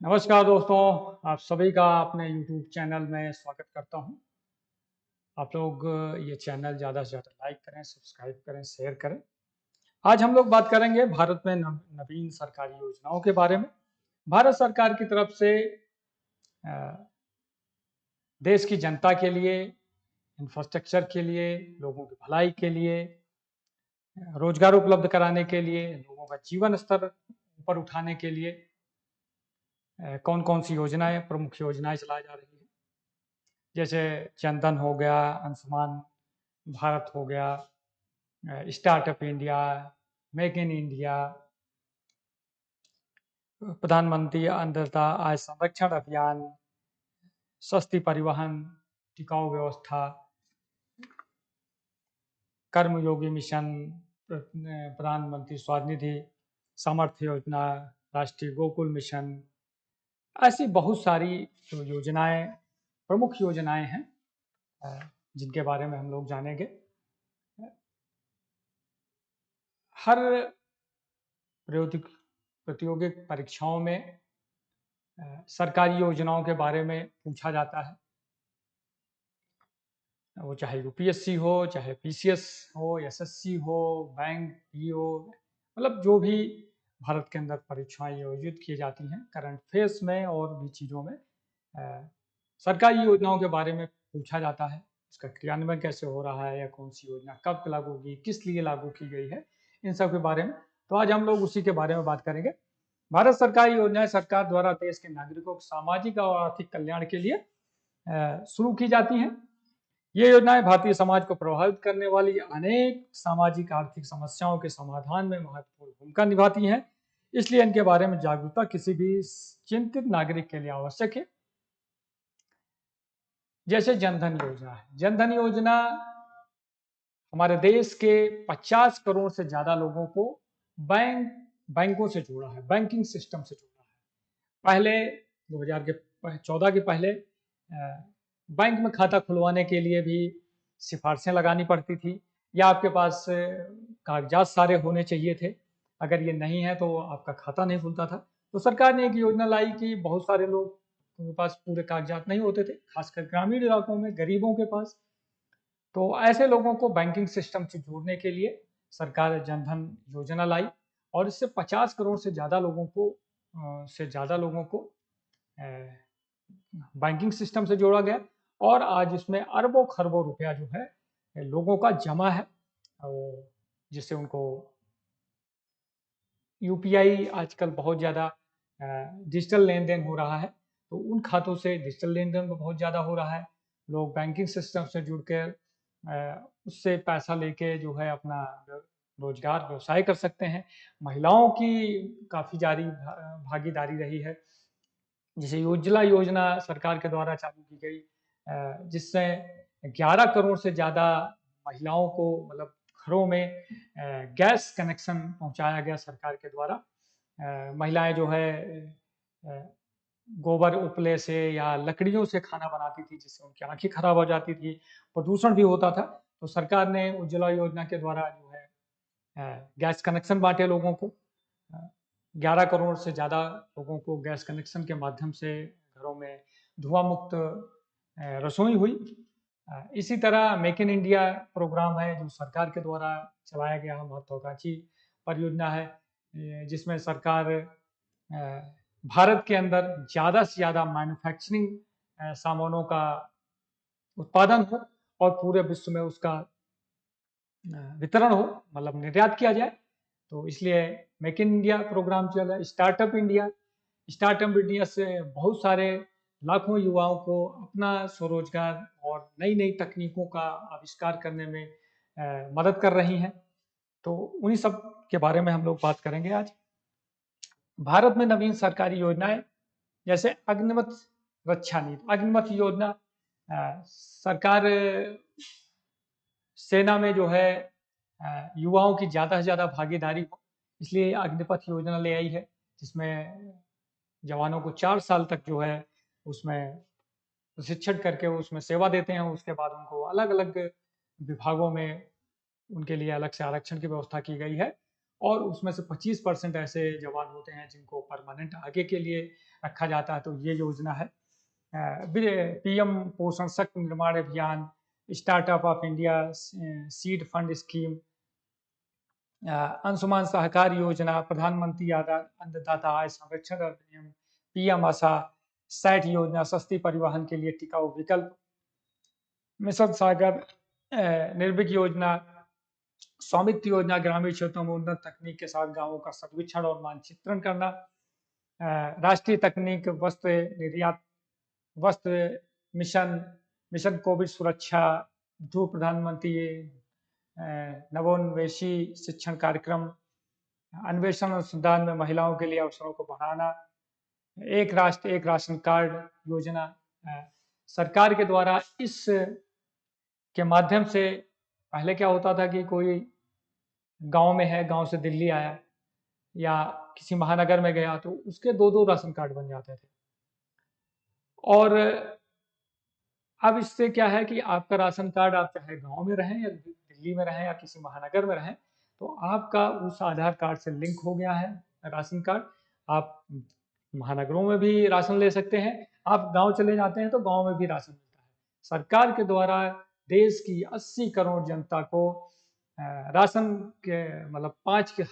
नमस्कार दोस्तों, आप सभी का अपने YouTube चैनल में स्वागत करता हूं। आप लोग ये चैनल ज़्यादा से ज़्यादा लाइक करें, सब्सक्राइब करें, शेयर करें। आज हम लोग बात करेंगे भारत में नवीन सरकारी योजनाओं के बारे में। भारत सरकार की तरफ से अ, देश की जनता के लिए, इंफ्रास्ट्रक्चर के लिए, लोगों की भलाई के लिए, रोजगार उपलब्ध कराने के लिए, लोगों का जीवन स्तर ऊपर उठाने के लिए कौन-कौन सी योजनाएं, प्रमुख योजनाएं चलाई जा रही है। जैसे जनधन हो गया, आयुष्मान भारत हो गया, startup India, make in India, प्रधानमंत्री अंत्योदय आय संरक्षण अभियान, सस्ती परिवहन, टिकाऊ व्यवस्था, कर्मयोगी मिशन, प्रधानमंत्री स्वनिधि, सामर्थ्य योजना, राष्ट्रीय गोकुल मिशन, ऐसी बहुत सारी जो योजनाएं, प्रमुख योजनाएं हैं जिनके बारे में हम लोग जानेंगे। हर प्रतियोगिक परीक्षाओं में सरकारी योजनाओं के बारे में पूछा जाता है। वो चाहे यूपीएससी हो, चाहे पीसीएस हो, एसएससी हो, बैंक, पीओ, मतलब जो भी भारत के अंदर परीक्षाएं आयोजित की जाती हैं करंट अफेयर्स में और भी चीज़ों में सरकारी योजनाओं के बारे में पूछा जाता है। इसका क्रियान्वयन कैसे हो रहा है या कौन सी योजना कब लागू होगी, किस लिए लागू की गई है, इन सब के बारे में। तो आज हम लोग उसी के बारे में बात करेंगे। भारत सरकारी योजनाएं सरकार द्वारा देश के नागरिकों के सामाजिक और आर्थिक कल्याण के लिए शुरू की जाती हैं। ये योजनाएं भारतीय समाज को प्रभावित करने वाली अनेक सामाजिक आर्थिक समस्याओं के समाधान में महत्वपूर्ण भूमिका निभाती हैं। इसलिए इनके बारे में जागरूकता किसी भी चिंतित नागरिक के लिए आवश्यक है। जैसे जनधन योजना है। जनधन योजना हमारे देश के 50 करोड़ से ज्यादा लोगों को बैंकों से जोड़ा है, बैंकिंग सिस्टम से जोड़ा है। पहले 2014 के पहले बैंक में खाता खुलवाने के लिए भी सिफारिशें लगानी पड़ती थी या आपके पास कागजात सारे होने चाहिए थे। अगर ये नहीं है तो आपका खाता नहीं खुलता था। तो सरकार ने एक योजना लाई कि बहुत सारे लोग के पास पूरे कागजात नहीं होते थे, खासकर ग्रामीण इलाकों में गरीबों के पास। तो ऐसे लोगों को बैंकिंग सिस्टम से जोड़ने के लिए सरकार जनधन योजना लाई और इससे 50 करोड़ से ज़्यादा लोगों को बैंकिंग सिस्टम से जोड़ा गया और आज इसमें अरबों खरबों रुपया जो है लोगों का जमा है, जिससे उनको यूपीआई आजकल बहुत ज़्यादा डिजिटल लेन देन हो रहा है। तो उन खातों से डिजिटल लेन देन बहुत ज़्यादा हो रहा है। लोग बैंकिंग सिस्टम से जुड़ कर उससे पैसा लेके जो है अपना रोजगार व्यवसाय कर सकते हैं। महिलाओं की काफ़ी भागीदारी रही है। जैसे उज्ज्वला योजना सरकार के द्वारा चालू की गई, जिससे 11 करोड़ से ज़्यादा महिलाओं को मतलब घरों में गैस कनेक्शन पहुंचाया गया सरकार के द्वारा। महिलाएं जो है गोबर उपले से या लकड़ियों से खाना बनाती थी, जिससे उनकी आंखें खराब हो जाती थी, प्रदूषण भी होता था। तो सरकार ने उज्ज्वला योजना के द्वारा जो है गैस कनेक्शन बांटे लोगों को। 11 करोड़ से ज़्यादा लोगों को गैस कनेक्शन के माध्यम से घरों में धुआं मुक्त रसोई हुई। इसी तरह मेक इन इंडिया प्रोग्राम है जो सरकार के द्वारा चलाया गया महत्वाकांक्षी परियोजना है, जिसमें सरकार भारत के अंदर ज़्यादा से ज़्यादा मैन्युफैक्चरिंग सामानों का उत्पादन हो और पूरे विश्व में उसका वितरण हो, मतलब निर्यात किया जाए। तो इसलिए मेक इन इंडिया प्रोग्राम चल रहा है। स्टार्टअप इंडिया से बहुत सारे लाखों युवाओं को अपना स्वरोजगार और नई नई तकनीकों का आविष्कार करने में मदद कर रही हैं। तो उन्हीं सब के बारे में हम लोग बात करेंगे आज। भारत में नवीन सरकारी योजनाएं जैसे अग्निपथ रक्षा नीति। अग्निपथ योजना सरकार सेना में जो है युवाओं की ज़्यादा से ज़्यादा भागीदारी हो, इसलिए अग्निपथ योजना ले आई है, जिसमें जवानों को 4 साल तक जो है उसमें प्रशिक्षण करके उसमें सेवा देते हैं। उसके बाद उनको अलग अलग विभागों में उनके लिए अलग से आरक्षण की व्यवस्था की गई है और उसमें से 25% ऐसे जवान होते हैं जिनको परमानेंट आगे के लिए रखा जाता है। तो ये योजना है। पीएम पोषण शक्ति निर्माण अभियान, startup of India seed fund scheme, Anshuman सहकार योजना, प्रधानमंत्री अन्नदाता आय संरक्षण अधिनियम, पीएम आशा, सैट योजना, सस्ती परिवहन के लिए टिकाऊ विकल्प, मिशन सागर, निर्भीक योजना, स्वामित्व योजना, ग्रामीण क्षेत्रों में उन्नत तकनीक के साथ गांवों का सर्वेक्षण और मानचित्रण करना, राष्ट्रीय तकनीक वस्त्र निर्यात, वस्त्र मिशन, मिशन कोविड सुरक्षा, ध्रुव प्रधानमंत्री नवोन्वेषी शिक्षण कार्यक्रम, अन्वेषण अनुसंधान में महिलाओं के लिए अवसरों को बढ़ाना, एक राष्ट्र एक राशन कार्ड योजना। सरकार के द्वारा इस के माध्यम से पहले क्या होता था कि कोई गांव में है, गांव से दिल्ली आया या किसी महानगर में गया तो उसके दो दो राशन कार्ड बन जाते थे। और अब इससे क्या है कि आपका राशन कार्ड, आप चाहे गांव में रहें या दिल्ली में रहें या किसी महानगर में रहें, तो आपका उस आधार कार्ड से लिंक हो गया है राशन कार्ड। आप महानगरों में भी राशन ले सकते हैं, आप गांव चले जाते हैं तो गांव में भी राशन मिलता है। सरकार के द्वारा देश की 80 करोड़ जनता को राशन के मतलब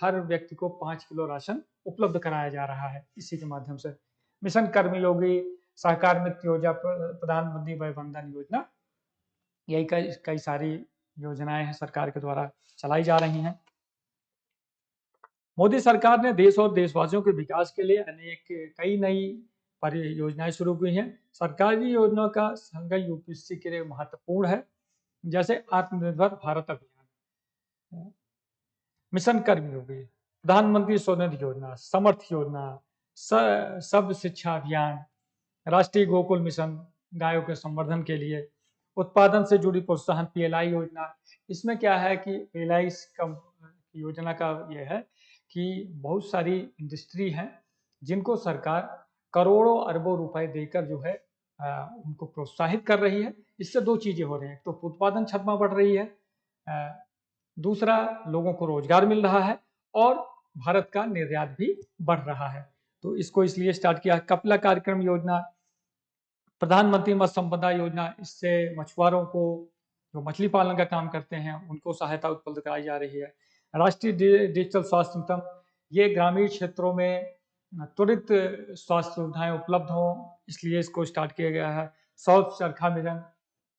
हर व्यक्ति को 5 किलो राशन उपलब्ध कराया जा रहा है इसी के माध्यम से। मिशन कर्मयोगी, सहकार मित्र योजना, प्रधानमंत्री वय वंदन योजना, यही कई सारी योजनाएं हैं सरकार के द्वारा चलाई जा रही हैं। मोदी सरकार ने देश और देशवासियों के विकास के लिए कई नई परियोजनाएं शुरू की हैं। सरकारी योजनाओं का संघ यूपीएससी के लिए महत्वपूर्ण है, जैसे आत्मनिर्भर भारत अभियान, मिशन कर्मयोगी, प्रधानमंत्री स्वनिधि योजना, समर्थ योजना, सब शिक्षा अभियान, राष्ट्रीय गोकुल मिशन गायों के संवर्धन के लिए, उत्पादन से जुड़ी प्रोत्साहन पीएलआई योजना। इसमें क्या है कि पीएलआई योजना का यह है कि बहुत सारी इंडस्ट्री हैं जिनको सरकार करोड़ों अरबों रुपए देकर जो है उनको प्रोत्साहित कर रही है। इससे दो चीजें हो रही हैं, तो उत्पादन क्षमता बढ़ रही है, दूसरा लोगों को रोजगार मिल रहा है और भारत का निर्यात भी बढ़ रहा है। तो इसको इसलिए स्टार्ट किया। कपिला कार्यक्रम योजना, प्रधानमंत्री मत्स्य संपदा योजना, इससे मछुआरों को जो मछली पालन का काम करते हैं उनको सहायता उपलब्ध कराई जा रही है। राष्ट्रीय डिजिटल स्वास्थ्य मिशन, ये ग्रामीण क्षेत्रों में त्वरित स्वास्थ्य सुविधाएं उपलब्ध हों इसलिए इसको स्टार्ट किया गया है। सौर चरखा मिशन,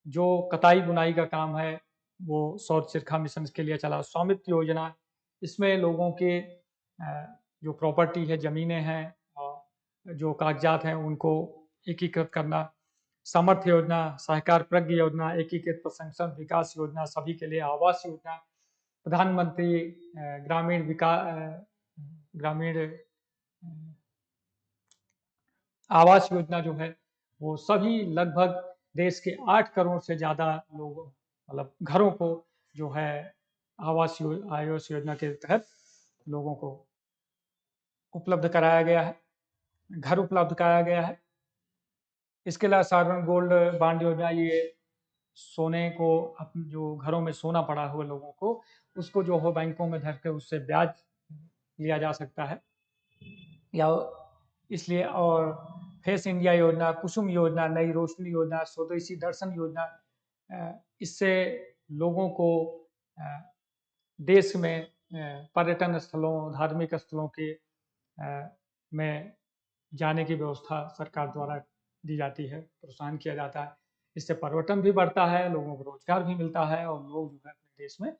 जो कताई बुनाई का काम है वो सौर चरखा मिशन के लिए चला। स्वामित्व योजना, इसमें लोगों के जो प्रॉपर्टी है, जमीनें हैं और जो कागजात हैं उनको एकीकृत करना। समर्थ योजना, सहकार प्रज्ञ योजना, एकीकृत प्रसंस्करण विकास योजना, सभी के लिए आवास योजना, प्रधानमंत्री ग्रामीण आवास योजना जो है वो सभी लगभग देश के 8 करोड़ से ज्यादा लोगों मतलब घरों को जो है आवास योजना के तहत लोगों को उपलब्ध कराया गया है, घर उपलब्ध कराया गया है। इसके अलावा साधारण गोल्ड बांड योजना, ये सोने को जो घरों में सोना पड़ा हुआ लोगों को उसको जो हो बैंकों में धर के उससे ब्याज लिया जा सकता है या इसलिए। और फेस इंडिया योजना, कुसुम योजना, नई रोशनी योजना, स्वदेशी दर्शन योजना, इससे लोगों को देश में पर्यटन स्थलों, धार्मिक स्थलों के में जाने की व्यवस्था सरकार द्वारा दी जाती है, प्रोत्साहन किया जाता है। इससे पर्यटन भी बढ़ता है, लोगों को रोजगार भी मिलता है और लोग जो है अपने देश में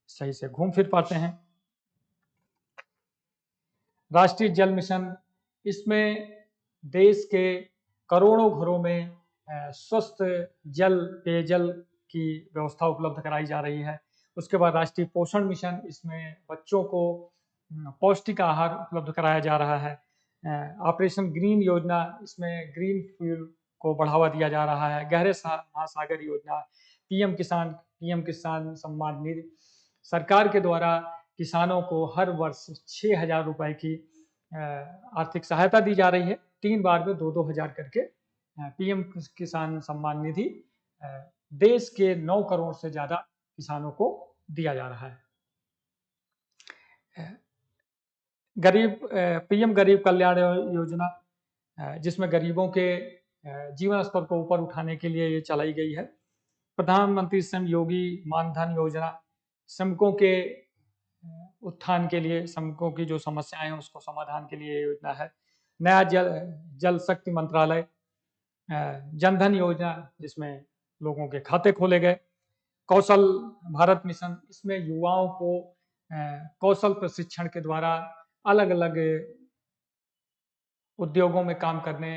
सही से घूम फिर पाते हैं। राष्ट्रीय जल मिशन, इसमें देश के करोड़ों घरों में स्वस्थ जल, पेयजल की व्यवस्था उपलब्ध कराई जा रही है। उसके बाद राष्ट्रीय पोषण मिशन, इसमें बच्चों को पौष्टिक आहार उपलब्ध कराया जा रहा है। ऑपरेशन ग्रीन योजना, इसमें ग्रीन फ्यूल को बढ़ावा दिया जा रहा है। गहरे महासागर योजना, पीएम किसान सम्मान निधि, सरकार के द्वारा किसानों को हर वर्ष 6,000 रुपए की आर्थिक सहायता दी जा रही है, 3 बार में 2-2 हजार करके। पीएम किसान सम्मान निधि देश के 9 करोड़ से ज्यादा किसानों को दिया जा रहा है। पीएम गरीब कल्याण योजना, जिसमें गरीबों के जीवन स्तर को ऊपर उठाने के लिए ये चलाई गई है। प्रधानमंत्री श्रम योगी मानधन योजना श्रमिकों के उत्थान के लिए, श्रमिकों की जो समस्याएं हैं उसको समाधान के लिए योजना है। नया जल शक्ति मंत्रालय, जनधन योजना जिसमें लोगों के खाते खोले गए। कौशल भारत मिशन, इसमें युवाओं को कौशल प्रशिक्षण के द्वारा अलग अलग उद्योगों में काम करने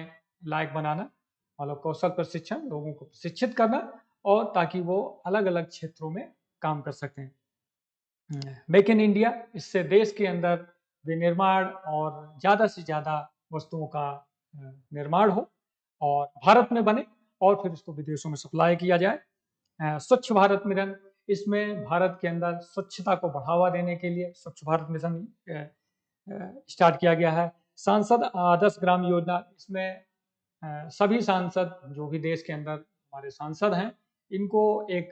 लायक बनाना, मतलब कौशल प्रशिक्षण, लोगों को प्रशिक्षित करना और ताकि वो अलग अलग क्षेत्रों में काम कर सकें। मेक इन इंडिया, इससे देश के अंदर विनिर्माण और ज़्यादा से ज़्यादा वस्तुओं का निर्माण हो और भारत में बने और फिर उसको विदेशों में सप्लाई किया जाए। स्वच्छ भारत मिशन, इसमें भारत के अंदर स्वच्छता को बढ़ावा देने के लिए स्वच्छ भारत मिशन स्टार्ट किया गया है। सांसद आदर्श ग्राम योजना, इसमें सभी सांसद जो भी देश के अंदर हमारे सांसद हैं, इनको एक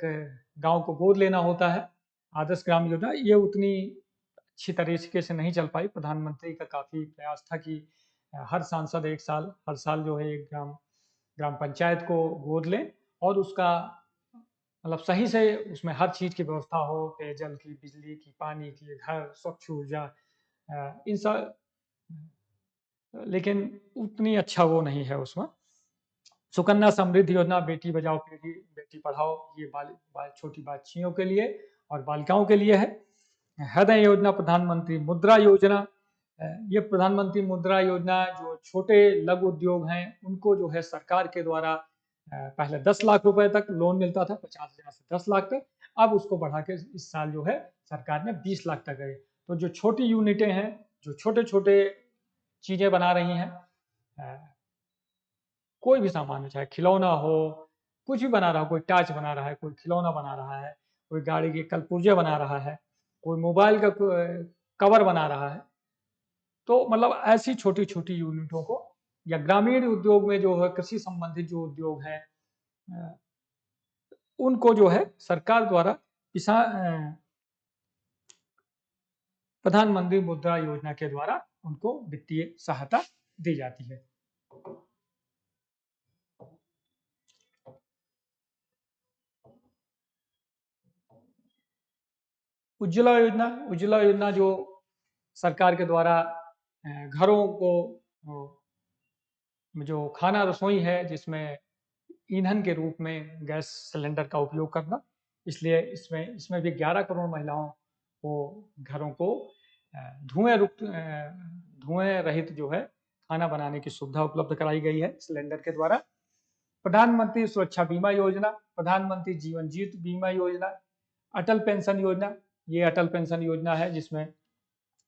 गांव को गोद लेना होता है। आदर्श ग्राम योजना ये उतनी अच्छी तरीके से नहीं चल पाई। प्रधानमंत्री का काफ़ी प्रयास था कि हर सांसद हर साल जो है एक ग्राम पंचायत को गोद लें और उसका मतलब सही से उसमें हर चीज़ की व्यवस्था हो, पेयजल की, बिजली की, पानी की, घर, स्वच्छ ऊर्जा, इन सब, लेकिन उतनी अच्छा वो नहीं है उसमें। सुकन्या समृद्धि योजना, बेटी बचाओ बेटी पढ़ाओ, ये छोटी बच्चियों के लिए और बालिकाओं के लिए है। हृदय योजना, प्रधानमंत्री मुद्रा योजना, ये प्रधानमंत्री मुद्रा योजना जो छोटे लघु उद्योग हैं उनको जो है सरकार के द्वारा पहले 10 लाख रुपए तक लोन मिलता था, 50,000 से 10 लाख तक। अब उसको बढ़ा के इस साल जो है सरकार ने 20 लाख तक है। तो जो छोटी यूनिटें हैं, जो छोटे छोटे चीज़ें बना रही हैं, कोई भी सामान हो, चाहे खिलौना हो, कुछ भी बना रहा हो, कोई टाच बना रहा है, कोई खिलौना बना रहा है, कोई गाड़ी के कलपुर्जे बना रहा है, कोई मोबाइल का कवर बना रहा है, तो मतलब ऐसी छोटी छोटी यूनिटों को, या ग्रामीण उद्योग में जो है कृषि संबंधित जो उद्योग है, उनको जो है सरकार द्वारा प्रधानमंत्री मुद्रा योजना के द्वारा उनको वित्तीय सहायता दी जाती है। उज्ज्वला योजना जो सरकार के द्वारा घरों को जो खाना रसोई है जिसमें ईंधन के रूप में गैस सिलेंडर का उपयोग करना, इसलिए इसमें भी 11 करोड़ महिलाओं को घरों को धुएं रहित जो है खाना बनाने की सुविधा उपलब्ध कराई गई है सिलेंडर के द्वारा। प्रधानमंत्री सुरक्षा बीमा योजना, प्रधानमंत्री जीवन ज्योति बीमा योजना, अटल पेंशन योजना, ये अटल पेंशन योजना है जिसमें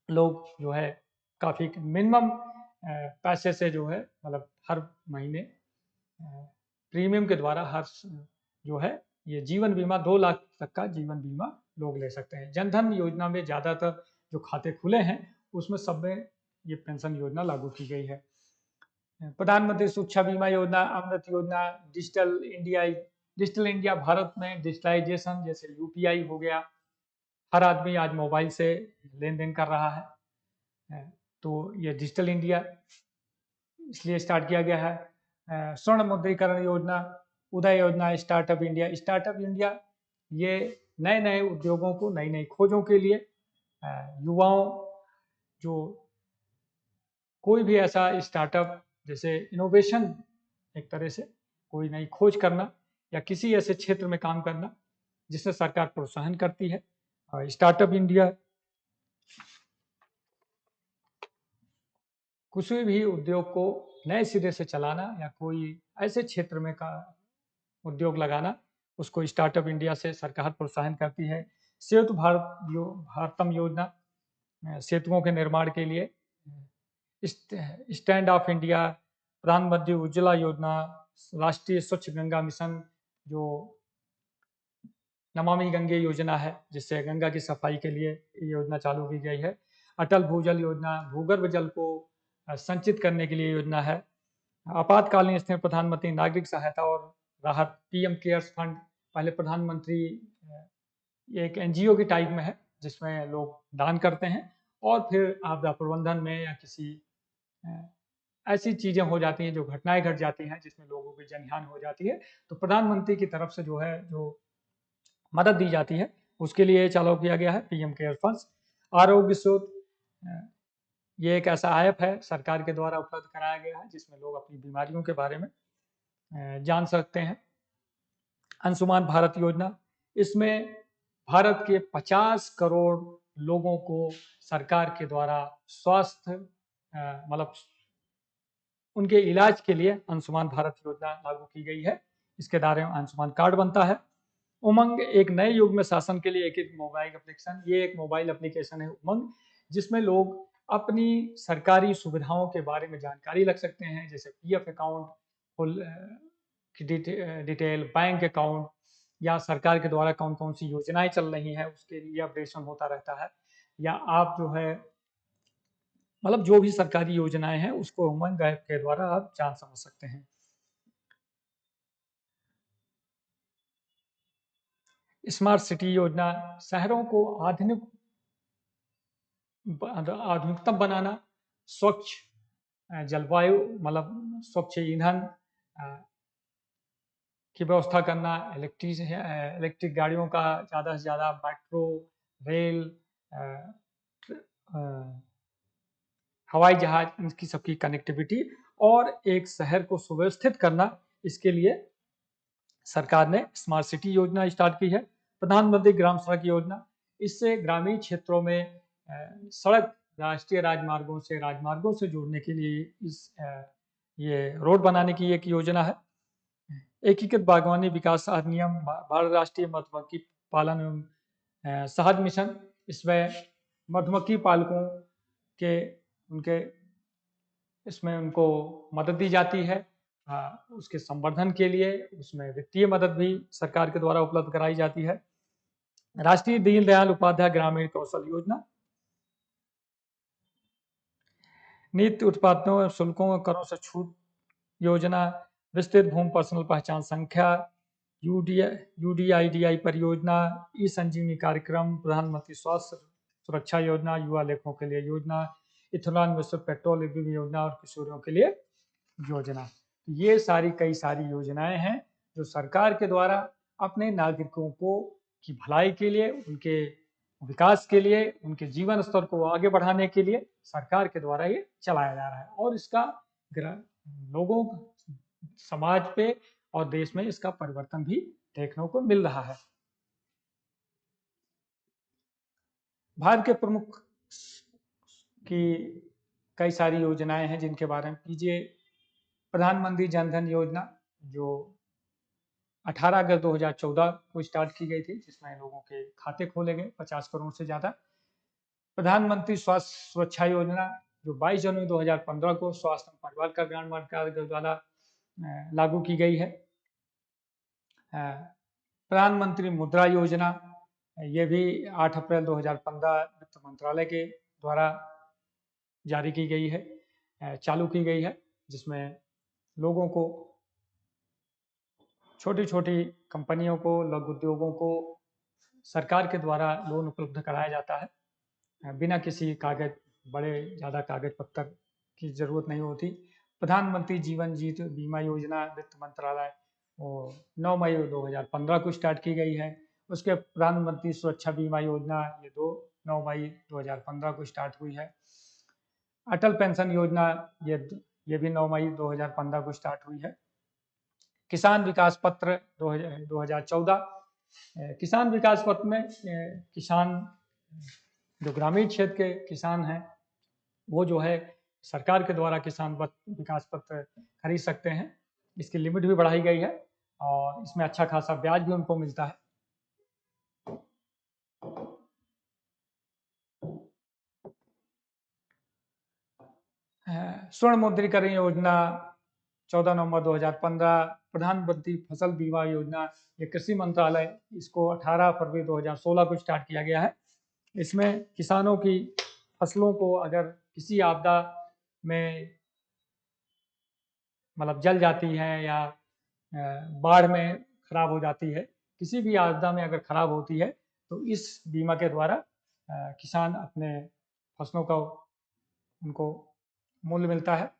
लोग जो है काफ़ी मिनिमम पैसे से जो है मतलब हर महीने प्रीमियम के द्वारा हर जो है ये जीवन बीमा 2 लाख तक का जीवन बीमा लोग ले सकते हैं। जनधन योजना में ज़्यादातर जो खाते खुले हैं उसमें सब में ये पेंशन योजना लागू की गई है। प्रधानमंत्री सुरक्षा बीमा योजना, अमृत योजना, डिजिटल इंडिया भारत में डिजिटलाइजेशन, जैसे यूपीआई हो गया, हर आदमी आज मोबाइल से लेन देन कर रहा है, तो ये डिजिटल इंडिया इसलिए स्टार्ट किया गया है। स्वर्ण मुद्रीकरण योजना, उदय योजना, स्टार्टअप इंडिया ये नए नए उद्योगों को, नई नई खोजों के लिए युवाओं, जो कोई भी ऐसा स्टार्टअप जैसे इनोवेशन, एक तरह से कोई नई खोज करना या किसी ऐसे क्षेत्र में काम करना जिससे सरकार प्रोत्साहन करती है। स्टार्टअप इंडिया किसी भी उद्योग को नए सिरे से चलाना या कोई ऐसे क्षेत्र में का उद्योग लगाना, उसको स्टार्टअप इंडिया से सरकार प्रोत्साहन करती है। सेतु भारतम योजना, सेतुओं के निर्माण के लिए। स्टैंड ऑफ इंडिया, प्रधानमंत्री उज्ज्वला योजना, राष्ट्रीय स्वच्छ गंगा मिशन जो नमामि गंगे योजना है जिससे गंगा की सफाई के लिए योजना चालू की गई है। अटल भूजल योजना, भूगर्भ जल को संचित करने के लिए योजना है। आपातकालीन स्थिति में प्रधानमंत्री नागरिक सहायता और राहत, पीएम केयर्स फंड, पहले प्रधानमंत्री एक एनजीओ के टाइप में है जिसमें लोग दान करते हैं और फिर आपदा प्रबंधन में या किसी ऐसी चीजें हो जाती हैं, जो घटनाएं घट जाती हैं जिसमें लोगों की जनहानि हो जाती है, तो प्रधानमंत्री की तरफ से जो है जो मदद दी जाती है, उसके लिए चालू किया गया है पीएम केयर फंड्स। आरोग्य स्रोत, ये एक ऐसा ऐप है सरकार के द्वारा उपलब्ध कराया गया है, जिसमें लोग अपनी बीमारियों के बारे में जान सकते हैं। अंशुमान भारत योजना, इसमें भारत के 50 करोड़ लोगों को सरकार के द्वारा स्वास्थ्य मतलब उनके इलाज के लिए अंशुमान भारत योजना लागू की गई है। इसके दायरे में अंशुमान कार्ड बनता है। उमंग, एक नए युग में शासन के लिए एक मोबाइल एप्लीकेशन, ये एक मोबाइल एप्लीकेशन है उमंग, जिसमें लोग अपनी सरकारी सुविधाओं के बारे में जानकारी रख सकते हैं, जैसे पीएफ अकाउंट, फुल की डिटेल, बैंक अकाउंट, या सरकार के द्वारा कौन कौन सी योजनाएं चल रही हैं उसके लिए अपडेशन होता रहता है, या आप जो है मतलब जो भी सरकारी योजनाएं हैं उसको उमंग ऐप के द्वारा आप जान समझ सकते हैं। स्मार्ट सिटी योजना, शहरों को आधुनिकतम बनाना, स्वच्छ जलवायु मतलब स्वच्छ ईंधन की व्यवस्था करना, इलेक्ट्रिक गाड़ियों का ज़्यादा से ज़्यादा, मेट्रो, रेल, हवाई जहाज, इनकी सबकी कनेक्टिविटी, और एक शहर को सुव्यवस्थित करना, इसके लिए सरकार ने स्मार्ट सिटी योजना स्टार्ट की है। प्रधानमंत्री ग्राम सड़क योजना, इससे ग्रामीण क्षेत्रों में सड़क राष्ट्रीय राजमार्गों से जोड़ने के लिए ये रोड बनाने की एक योजना है। एकीकृत बागवानी विकास अधिनियम, भारत राष्ट्रीय मधुमक्खी पालन एवं शहद मिशन, इसमें मधुमक्खी पालकों के उनके इसमें उनको मदद दी जाती है उसके संवर्धन के लिए, उसमें वित्तीय मदद भी सरकार के द्वारा उपलब्ध कराई जाती है। राष्ट्रीय दीनदयाल उपाध्याय ग्रामीण कौशल योजना, नित्य उत्पादों और शुल्कों और करों से छूट योजना, विस्तृत भूमि पर्सनल पहचान संख्या, यूडीआईडीआई परियोजना, ई संजीवनी कार्यक्रम, प्रधानमंत्री स्वास्थ्य सुरक्षा योजना, युवा लेखों के लिए योजना, इथेनॉल मिश्रित पेट्रोल ईवी योजना, और किशोरियों के लिए योजना। ये कई सारी योजनाएं हैं जो सरकार के द्वारा अपने नागरिकों को की भलाई के लिए, उनके विकास के लिए, उनके जीवन स्तर को आगे बढ़ाने के लिए सरकार के द्वारा ये चलाया जा रहा है, और इसका लोगों, समाज पे और देश में इसका परिवर्तन भी देखने को मिल रहा है। भारत के प्रमुख की कई सारी योजनाएं हैं जिनके बारे में कीजिए। प्रधानमंत्री जन धन योजना, जो 18 अगस्त 2014 को स्टार्ट की गई थी, जिसमें लोगों के खाते खोले गए 50 करोड़ से ज्यादा। प्रधानमंत्री स्वास्थ्य सुरक्षा योजना, जो 22 जनवरी 2015 को स्वास्थ्य और परिवार कल्याण मंत्रालय के द्वारा लागू की गई है। प्रधानमंत्री मुद्रा योजना, ये भी 8 अप्रैल 2015 वित्त मंत्रालय के द्वारा जारी की गई है, चालू की गई है, जिसमें लोगों को, छोटी छोटी कंपनियों को, लघु उद्योगों को सरकार के द्वारा लोन उपलब्ध कराया जाता है, बिना किसी कागज, बड़े ज़्यादा कागज पत्तर की जरूरत नहीं होती। प्रधानमंत्री जीवन ज्योति बीमा योजना वित्त मंत्रालय, वो 9 मई 2015 को स्टार्ट की गई है। उसके प्रधानमंत्री सुरक्षा बीमा योजना, ये 9 मई 2015 को स्टार्ट हुई है। अटल पेंशन योजना, ये भी 9 मई 2015 को स्टार्ट हुई है। किसान विकास पत्र 2014, किसान विकास पत्र में किसान, जो ग्रामीण क्षेत्र के किसान हैं, वो जो है सरकार के द्वारा किसान विकास पत्र खरीद सकते हैं। इसकी लिमिट भी बढ़ाई गई है, और इसमें अच्छा खासा ब्याज भी उनको मिलता है। स्वर्ण मुद्रीकरण योजना 14 नवंबर 2015। प्रधानमंत्री फसल बीमा योजना, ये कृषि मंत्रालय, इसको 18 फरवरी 2016 को स्टार्ट किया गया है। इसमें किसानों की फसलों को अगर किसी आपदा में मतलब जल जाती है, या बाढ़ में खराब हो जाती है, किसी भी आपदा में अगर खराब होती है, तो इस बीमा के द्वारा किसान अपने फसलों का उनको मूल्य मिलता है।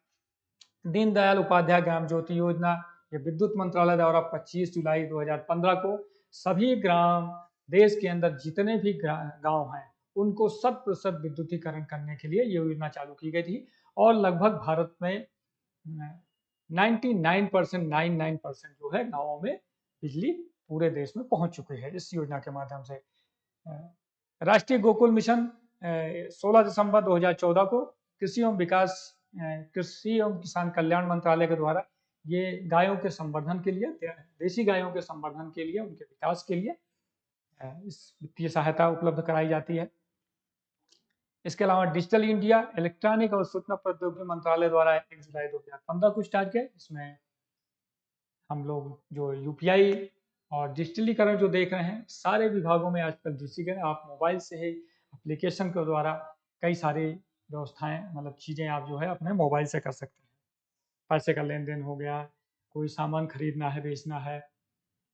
दीनदयाल उपाध्याय ग्राम ज्योति योजना, ये विद्युत मंत्रालय द्वारा 25 जुलाई 2015 को सभी ग्राम, देश के अंदर जितने भी गांव हैं उनको 100% विद्युतीकरण करने के लिए ये योजना चालू की गई थी। और लगभग भारत में 99% जो है गांवों में बिजली पूरे देश में पहुंच चुकी है इस योजना के माध्यम से। राष्ट्रीय गोकुल मिशन 16 दिसंबर 2014 को कृषि एवं किसान कल्याण मंत्रालय के द्वारा ये गायों के संवर्धन के लिए, देशी गायों के संवर्धन के लिए, उनके विकास के लिए इस वित्तीय सहायता उपलब्ध कराई जाती है। इसके अलावा डिजिटल इंडिया इलेक्ट्रॉनिक और सूचना प्रौद्योगिकी मंत्रालय द्वारा 1 जुलाई 2015 को स्टार्ट किया। इसमें हम लोग जो यूपीआई और डिजिटलीकरण जो देख रहे हैं, सारे विभागों में आजकल डिजिटलीकरण, आप मोबाइल से ही एप्लीकेशन के द्वारा कई सारी व्यवस्थाएं, मतलब चीज़ें आप जो है अपने मोबाइल से कर सकते हैं। पैसे का लेन देन हो गया, कोई सामान खरीदना है, बेचना है,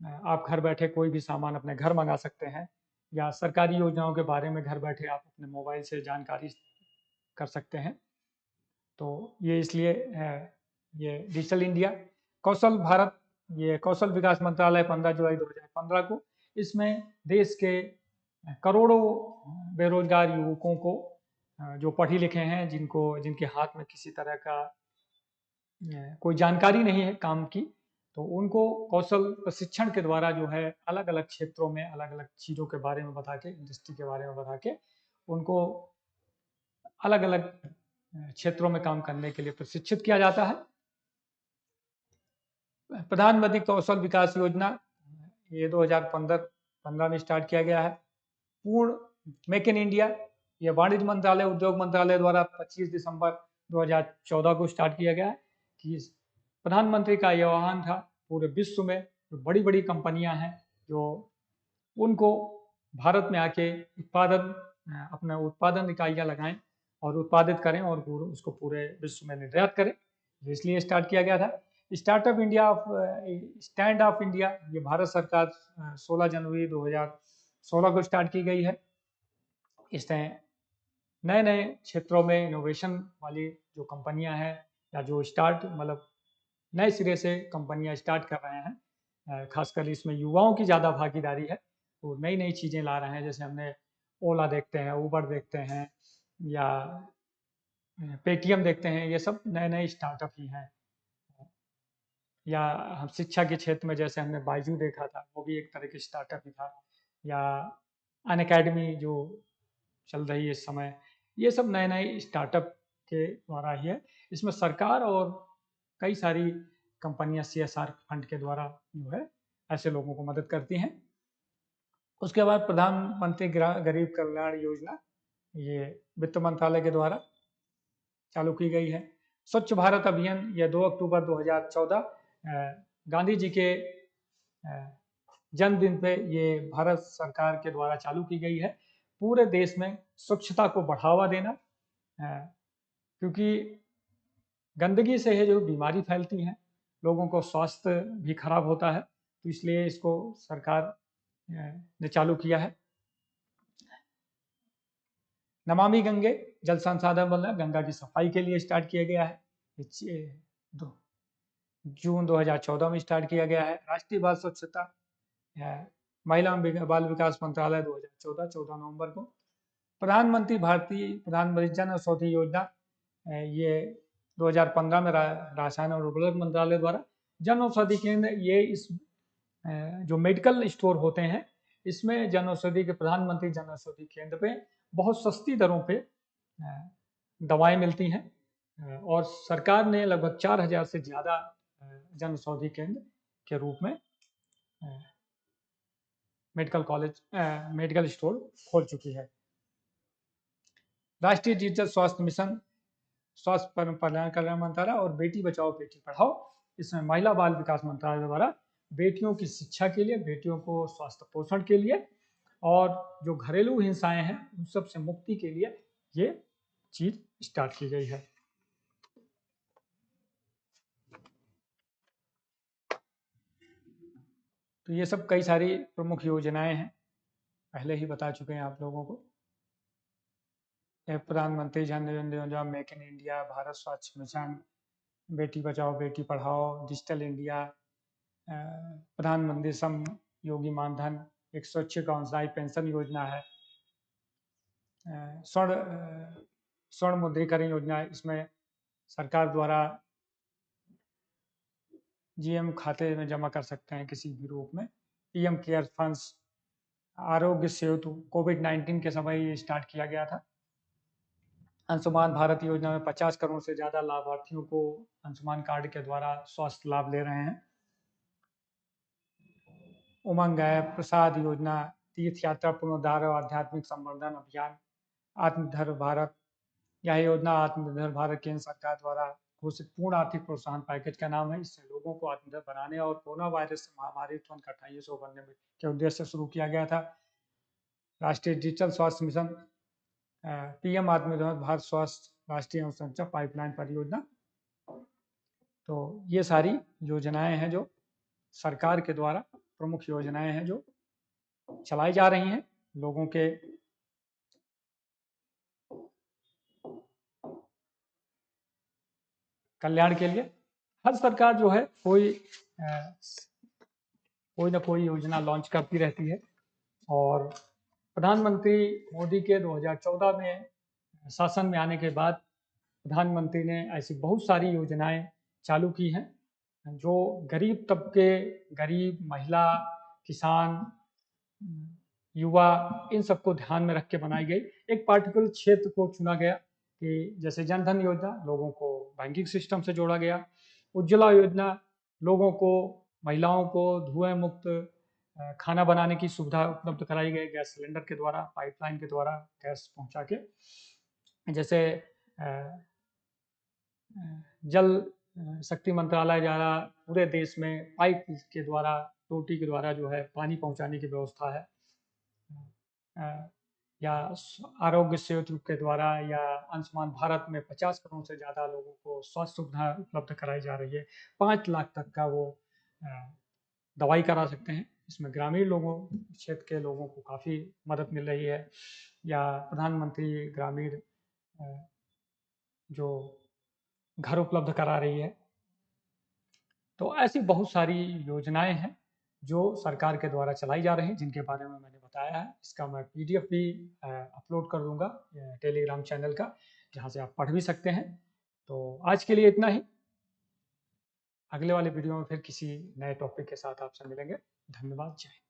आप घर बैठे कोई भी सामान अपने घर मंगा सकते हैं, या सरकारी योजनाओं के बारे में घर बैठे आप अपने मोबाइल से जानकारी कर सकते हैं। तो ये इसलिए ये डिजिटल इंडिया। कौशल भारत, ये कौशल विकास मंत्रालय 15 जुलाई 2015 को, इसमें देश के करोड़ों बेरोजगार युवकों को जो पढ़े लिखे हैं, जिनके हाथ में किसी तरह का कोई जानकारी नहीं है काम की, तो उनको कौशल प्रशिक्षण के द्वारा जो है अलग अलग क्षेत्रों में अलग अलग चीज़ों के बारे में बता के, इंडस्ट्री के बारे में बता के, उनको अलग अलग क्षेत्रों में काम करने के लिए प्रशिक्षित किया जाता है। प्रधानमंत्री कौशल विकास योजना ये 2015 में स्टार्ट किया गया है। पूर्ण मेक इन इंडिया, ये वाणिज्य मंत्रालय, उद्योग मंत्रालय द्वारा 25 दिसंबर 2014 को स्टार्ट किया गया है। कि प्रधानमंत्री का यह आह्वान था पूरे विश्व में जो बड़ी बड़ी कंपनियां हैं, जो उनको भारत में आके अपना उत्पादन इकाइयाँ लगाएं और उत्पादित करें और उसको पूरे विश्व में निर्यात करें, इसलिए स्टार्ट किया गया था। Startup India, stand of India, ये भारत सरकार 16 जनवरी 2016 को स्टार्ट की गई है। इसमें नए नए क्षेत्रों में इनोवेशन वाली जो कंपनियां हैं, या जो मतलब नए सिरे से कंपनियां स्टार्ट कर रहे हैं, खासकर इसमें युवाओं की ज़्यादा भागीदारी है, वो नई नई चीज़ें ला रहे हैं। जैसे हमने ओला देखते हैं, उबर देखते हैं, या पेटीएम देखते हैं, ये सब नए नए स्टार्टअप ही हैं। या हम शिक्षा के क्षेत्र में जैसे हमने बायजू देखा था, वो भी एक तरह की स्टार्टअप ही था। या अनअकैडमी जो चल रही है इस समय, ये सब नए नए स्टार्टअप के द्वारा ही है। इसमें सरकार और कई सारी कंपनियां सीएसआर फंड के द्वारा जो है ऐसे लोगों को मदद करती हैं। उसके बाद प्रधानमंत्री गरीब कल्याण योजना, ये वित्त मंत्रालय के द्वारा चालू की गई है। स्वच्छ भारत अभियान, यह 2 अक्टूबर 2014 गांधी जी के जन्मदिन पे ये भारत सरकार के द्वारा चालू की गई है। पूरे देश में स्वच्छता को बढ़ावा देना, क्योंकि गंदगी से है जो बीमारी फैलती हैं, लोगों को स्वास्थ्य भी खराब होता है, तो इसलिए इसको सरकार ने चालू किया है। नमामि गंगे, जल संसाधन मतलब गंगा की सफाई के लिए स्टार्ट किया गया है। जून 2014 में स्टार्ट किया गया है। राष्ट्रीय बाल स्वच्छता, महिला बाल विकास मंत्रालय 2014, 14 नवंबर को। प्रधानमंत्री जन औषधि योजना, ये 2015 में रसायन और उर्वरक मंत्रालय द्वारा। जन औषधि केंद्र, ये इस जो मेडिकल स्टोर होते हैं, इसमें जन औषधि के प्रधानमंत्री जन औषधि केंद्र पे बहुत सस्ती दरों पे दवाएं मिलती हैं, और सरकार ने लगभग 4000 से ज़्यादा जन औषधि केंद्र के रूप में मेडिकल स्टोर खोल चुकी है। राष्ट्रीय डिजिटल स्वास्थ्य मिशन, स्वास्थ्य कल्याण मंत्रालय, और बेटी बचाओ बेटी पढ़ाओ, इसमें महिला बाल विकास मंत्रालय द्वारा बेटियों की शिक्षा के लिए, बेटियों को स्वास्थ्य पोषण के लिए, और जो घरेलू हिंसाएं हैं उन सब से मुक्ति के लिए ये चीज स्टार्ट की गई है। तो ये सब कई सारी प्रमुख योजनाएं हैं, पहले ही बता चुके हैं आप लोगों को। प्रधानमंत्री जन धन योजना, मेक इन इंडिया, भारत स्वच्छ mission, Beti Bachao Beti Padhao, digital India, प्रधानमंत्री श्रम योगी मानधन, एक स्वैच्छिक अंशदायी पेंशन योजना है, स्वर्ण मुद्रीकरण योजना है। इसमें सरकार द्वारा जीएम खाते में जमा कर सकते हैं किसी भी रूप में। PM care funds, Aarogya Setu कोविड-19 के समय ये स्टार्ट किया गया था। आयुष्मान भारत योजना में 50 करोड़ से ज़्यादा लाभार्थियों को आयुष्मान कार्ड के द्वारा स्वास्थ्य लाभ ले रहे हैं। उमंग है, प्रसाद योजना, तीर्थ यात्रा पुनरुद्धार और आध्यात्मिक संवर्धन अभियान, आत्मनिर्भर भारत। यह योजना आत्मनिर्भर भारत केंद्र सरकार द्वारा घोषित पूर्ण आर्थिक प्रोत्साहन पैकेज का नाम है। इससे लोगों को आत्मनिर्भर बनाने और कोरोना वायरस महामारी उत्पन्न कठिनाइयों से उबरने के उद्देश्य से शुरू किया गया था। राष्ट्रीय डिजिटल स्वास्थ्य मिशन, पीएम आत्मनिर्भर भारत स्वास्थ्य राष्ट्रीय अनुसंरचना पाइपलाइन परियोजना। तो ये सारी योजनाएं हैं जो सरकार के द्वारा प्रमुख योजनाएं हैं जो चलाई जा रही हैं लोगों के कल्याण के लिए। हर सरकार जो है कोई ना कोई योजना लॉन्च करती रहती है और प्रधानमंत्री मोदी के 2014 में शासन में आने के बाद प्रधानमंत्री ने ऐसी बहुत सारी योजनाएं चालू की हैं जो गरीब तबके, गरीब, महिला, किसान, युवा, इन सबको ध्यान में रख के बनाई गई। एक पार्टिकुलर क्षेत्र को चुना गया कि जैसे जनधन योजना, लोगों को बैंकिंग सिस्टम से जोड़ा गया। उज्ज्वला योजना, लोगों को, महिलाओं को धुएं मुक्त खाना बनाने की सुविधा उपलब्ध कराई गई गैस सिलेंडर के द्वारा, पाइपलाइन के द्वारा गैस पहुंचा के। जैसे जल शक्ति मंत्रालय द्वारा पूरे देश में पाइप के द्वारा, टोटी के द्वारा जो है पानी पहुंचाने की व्यवस्था है। या आरोग्य सेतु के द्वारा या आयुष्मान भारत में 50 करोड़ से ज़्यादा लोगों को स्वास्थ्य सुविधा उपलब्ध कराई जा रही है। 5 लाख तक का वो दवाई करा सकते हैं। इसमें ग्रामीण लोगों, क्षेत्र के लोगों को काफ़ी मदद मिल रही है। या प्रधानमंत्री ग्रामीण जो घर उपलब्ध करा रही है। तो ऐसी बहुत सारी योजनाएं हैं जो सरकार के द्वारा चलाई जा रही हैं, जिनके बारे में मैंने बताया है। इसका मैं पीडीएफ भी अपलोड कर दूंगा टेलीग्राम चैनल का, जहां से आप पढ़ भी सकते हैं। तो आज के लिए इतना ही। अगले वाले वीडियो में फिर किसी नए टॉपिक के साथ आपसे मिलेंगे। धन्यवाद। जय हिंद।